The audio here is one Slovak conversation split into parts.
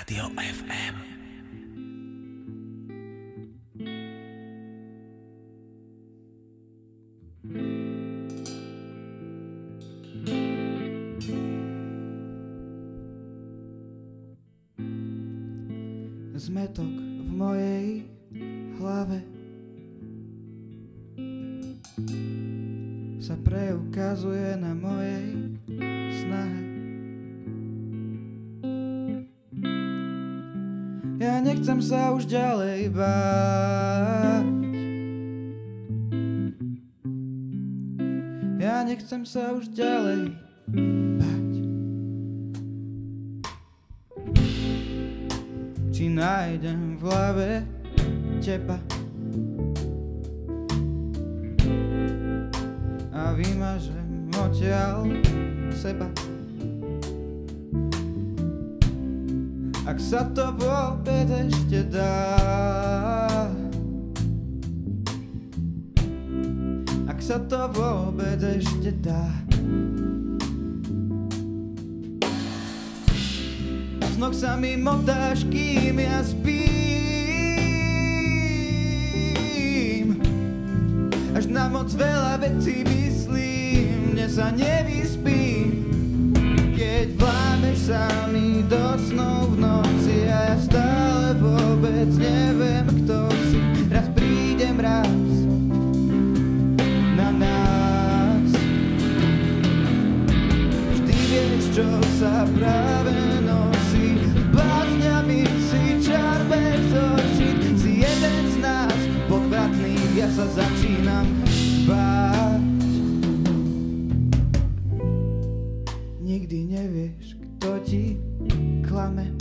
Rádio FM. Zmetok v mojej hlave sa preukazuje na mojej snahe. Ja nechcem sa už ďalej báť. Ja nechcem sa už ďalej báť. Či nájdem v hlave teba a vymažem odtiaľ seba. Ak sa to vôbec ešte dá, ak sa to vôbec ešte dá. Z noh sa mi motáš, kým ja spím. Až na moc veľa vecí myslím, mne sa nevyspím. Keď vlámeš sa mi do snov v noci a ja stále vôbec neviem, kto si. Raz príde mraz na nás. Vždy vieš, čo sa práve nosí. Bázňami si čar bez očí. Si jeden z nás podvratný, ja sa začínam báť. Nikdy nevieš, kto ti klame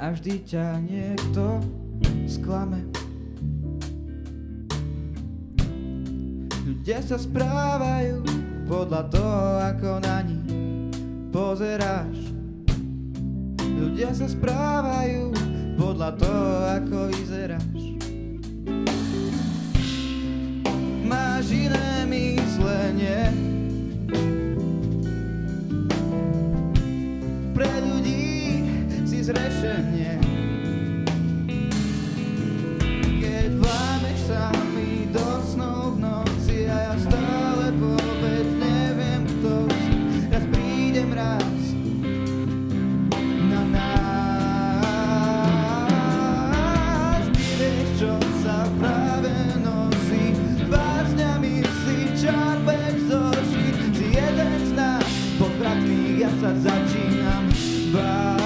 a vždy ťa niekto sklame. Ľudia sa správajú podľa toho, ako na nich pozeráš. Ľudia sa správajú podľa toho, ako vyzeráš. Máš iné myslenie, pre ľudí si zrešenie. Keď vlámeš sa mi do snov v noci a ja stále vôbec neviem, kto si. Raz príde mraz na nás. Ty vieš, čo sa práve nosí. Bázňami si čar bez očí. Si jeden z nás podvratný, ja sa začínam báť.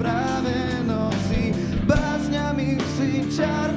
Práve nosí, bázňami si čar